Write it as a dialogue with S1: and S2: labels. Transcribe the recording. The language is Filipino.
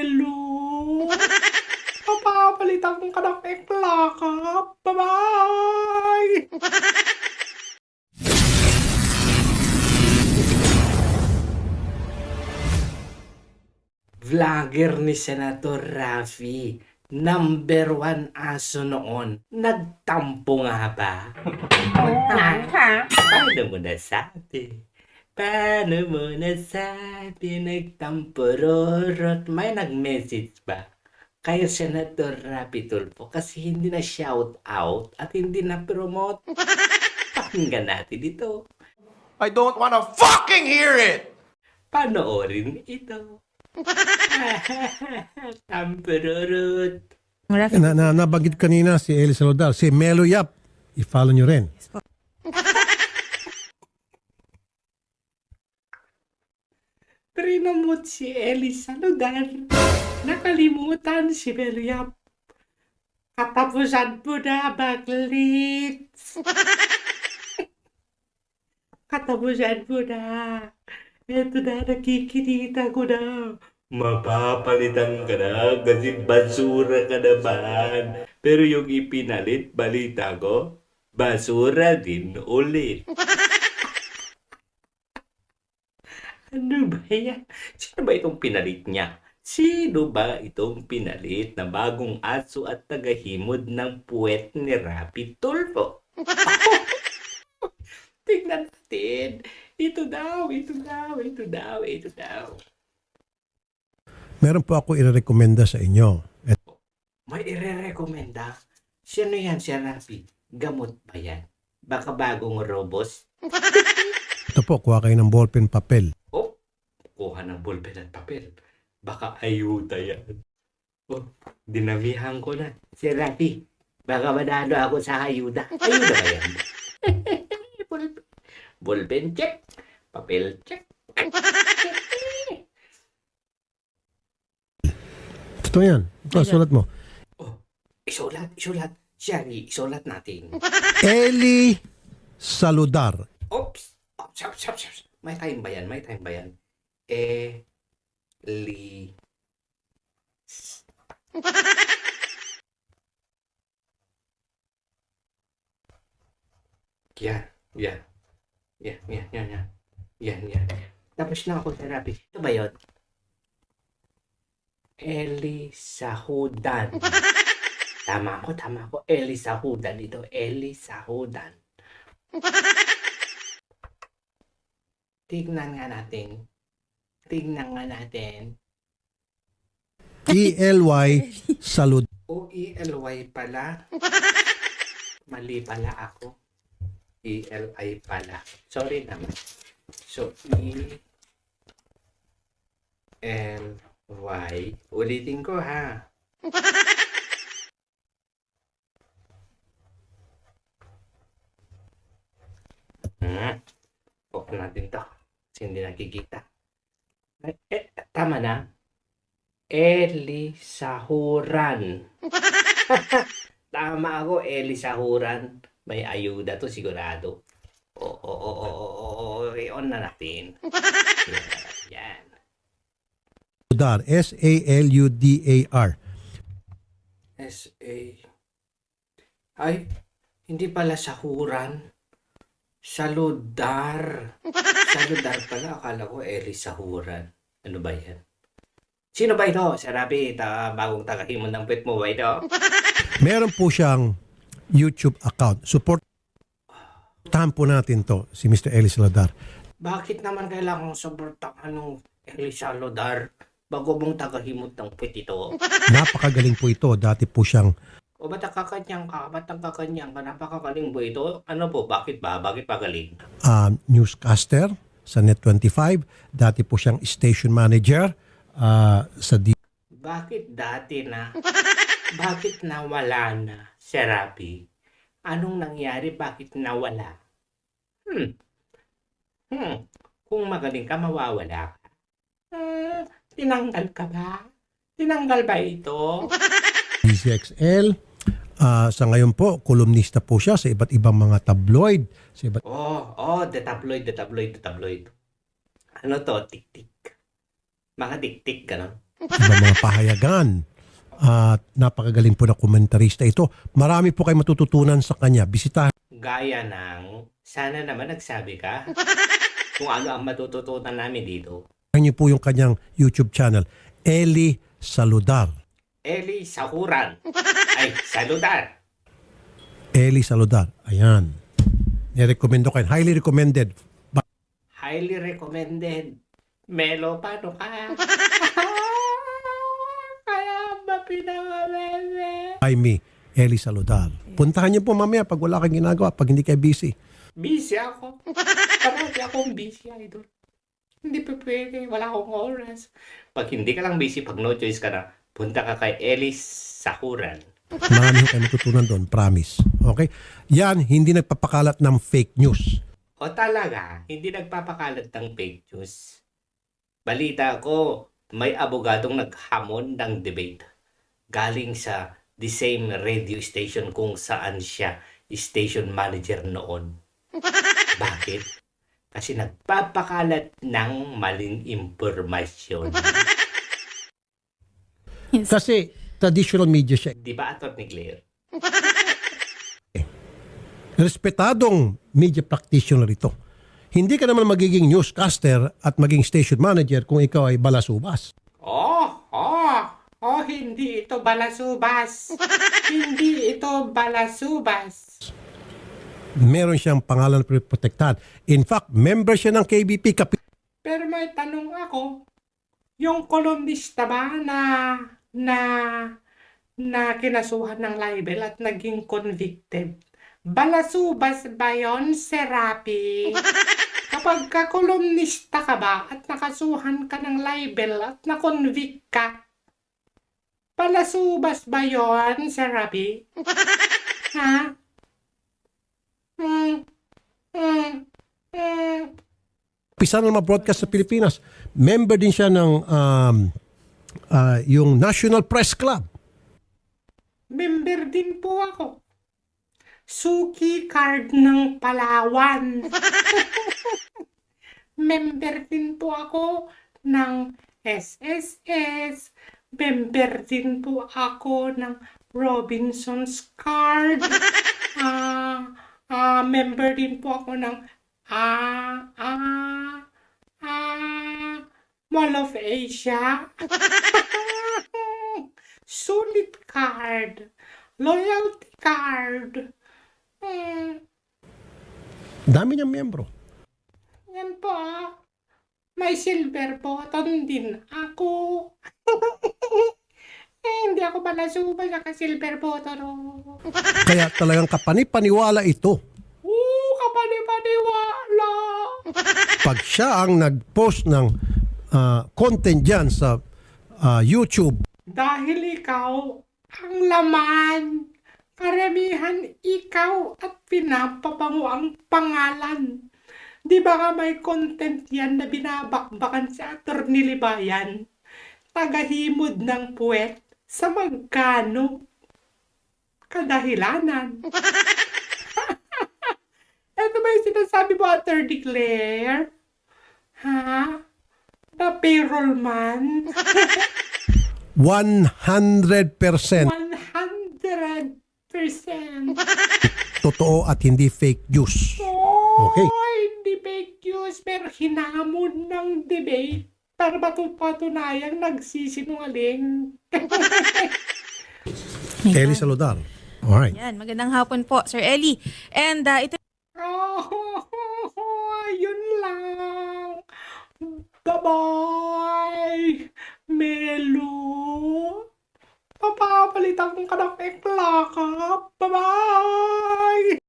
S1: Hello? Papapalitan ka ng eklakap. Bye-bye! Vlogger ni Senator Raffy. Number 1 aso noon. Nagtampo nga ba? Paano mo nasabi? Paano mo nasabi nagtampo, Rorot? May nag-message ba kay Senator Raffy Tulfo kasi hindi na shout out at hindi na promote? Pakinggan natin ito.
S2: I don't wanna fucking hear it!
S1: Panoorin ito. Tamperurut.
S3: Nabanggit kanina si Eli Saludar, si Melo Yap. I-follow nyo rin.
S1: Prinamot si Eli Saludar. Nakalimutan si Meliap. Katapusan po na, Baglits. Katapusan po na. Ito na, nakikinita ko na. Mapapalitan ka na kasi basura ka naman. Pero yung ipinalit, balita ko, basura din ulit. Ano ba yan? Sino ba itong pinalit niya? Sino ba itong pinalit na bagong aso at tagahimod ng puwet ni Raffy Tulfo? Tingnan natin. Ito daw, ito daw, ito daw, ito daw.
S3: Meron po ako irerekomenda sa inyo.
S1: May ire-rekomenda? Sino yan si Raffy? Gamot ba yan? Baka bagong robos?
S3: Ito po, kuha kayo ng ballpen papel.
S1: Oh, kuha ng ballpen at papel. Baka ayuda yan. Oh, dinamihan ko na. Si Raffy, baka manalo ako sa ayuda. Ayuda ba yan? Ballpen check. Papel check.
S3: Ito yan. Ito, sulat mo.
S1: Oh, isulat. Sherry, isulat natin.
S3: Eli Saludar.
S1: Oops. Ops. May time ba yan? Eli. Yan. Tapos na ako therapy. Ito ba yun? Eli Sahudan. Tama ko. Eli Sahudan ito. Eli Sahudan. Tignan nga natin.
S3: E-L-Y Salud.
S1: O-E-L-Y pala. Mali pala ako. E-L-I pala. Sorry naman. So, E-L-Y. Ulitin ko ha. Off natin to. Kasi hindi nakikita. Tama na. Eli Sahuran. Tama ako, Eli Sahuran. May ayuda to sigurado. On na natin. Yan.
S3: Saludar. S-A-L-U-D-A-R.
S1: S-A. Ay, hindi pala Sahuran. Saludar. Saludar pala. Akala ko Eli Sahuran. Ano ba yan? Sino ba ito? Si Raffy, bagong tagahimon ng pet mo ba ito?
S3: Meron po siyang YouTube account. Supportahan po natin to, si Mr. Eli Saludar.
S1: Bakit naman kailangan suportahan ng Eli Saludar bago mong tagahimot ng pet ito?
S3: Napakagaling po ito. Dati po siyang
S1: O ba't kakanyang ka? Napakagaling po ito? Ano po? Bakit ba? Bakit pagaling?
S3: newscaster sa Net25. Dati po siyang station manager sa
S1: Bakit dati na? Bakit nawala na si Raffy? Anong nangyari? Bakit nawala? Kung magaling ka, mawawala ka. Tinanggal ka ba? Tinanggal ba ito?
S3: DZXL. Sa ngayon po, kolumnista po siya sa iba't ibang mga tabloid. Sa iba't
S1: The tabloid. Ano to? Tik-tik. Mga tik-tik, gano'n.
S3: ibang mga pahayagan. At napakagaling po na komentarista ito. Marami po kayo matututunan sa kanya. Bisitahin
S1: Gaya ng, sana naman nagsabi ka kung ano ang matututunan namin dito.
S3: niyo po yung kanyang YouTube channel, Eli Saludar.
S1: Eli Sahuran. Ay, saludar.
S3: Eli Saludar. Ayan. Nirekomendo kayo. Highly recommended
S1: Highly recommended. Melo, paano ka? Kaya ba pinaka-bebe?
S3: by me, Eli Saludar. Puntahan niyo po mamaya pag wala kang ginagawa, pag hindi kayo busy.
S1: Busy ako. Parati akong busy, idol. Hindi pa pwede. Wala akong oras. Pag hindi ka lang busy, pag no choice ka na, punta ka kay Elis Sahuran.
S3: Marami kayo matutunan doon, promise. Okay? Yan, hindi nagpapakalat ng fake news.
S1: O talaga, hindi nagpapakalat ng fake news. Balita ko, may abogadong naghamon ng debate. Galing sa the same radio station kung saan siya station manager noon. Bakit? Kasi nagpapakalat ng maling impormasyon.
S3: Kasi traditional media siya.
S1: Di ba, Atty. Claire?
S3: Respetadong media practitioner ito. Hindi ka naman magiging newscaster at maging station manager kung ikaw ay balasubas.
S1: Hindi ito balasubas. Hindi ito balasubas.
S3: Meron siyang pangalan na protektahan. In fact, member siya ng KBP.
S1: Pero may tanong ako, yung kolumnista ba na kinasuhan ng libel at naging convicted, balasubas ba yon, Serapi? Kapag ka-kolumnista ka ba at nakasuhan ka ng libel at na-convict ka, balasubas ba yon, Serapi? Ha?
S3: Pisa na broadcast sa Pilipinas. Member din siya ng yung National Press Club.
S1: Member din po ako. Suki card ng Palawan. Member din po ako ng SSS. Member din po ako ng Robinson's Card. Member din po ako ng Mall of Asia. Sulit card. Loyalty card.
S3: Dami niyang membro.
S1: Yan po. May silver button din ako. Hindi ako balasubas sa silver button.
S3: Kaya talagang kapanipaniwala ito.
S1: Kapani-paniwala.
S3: Pag siya ang nag-post ng content dyan sa YouTube,
S1: Dahil ikaw ang laman. Karamihan ikaw at pinapabango ang pangalan. Di ba nga may content yan na binabakbakan sa Atty. Libayan? Tagahimod ng puwet sa magkano kadahilanan. Ito ba yung sinasabi mo, Atty. Claire? Ha? The payroll man?
S3: 100%
S1: 100%.
S3: totoo at hindi fake news. Okay.
S1: Hindi fake news, pero hinamon ng debate para patunayang nagsisinungaling.
S3: Eli Saludar. Alright.
S4: Yan, magandang hapon po, Sir Eli. And ito
S1: Yun lang. Bye-bye, Melo. Papapalitan ka ng ekla ka. Bye-bye!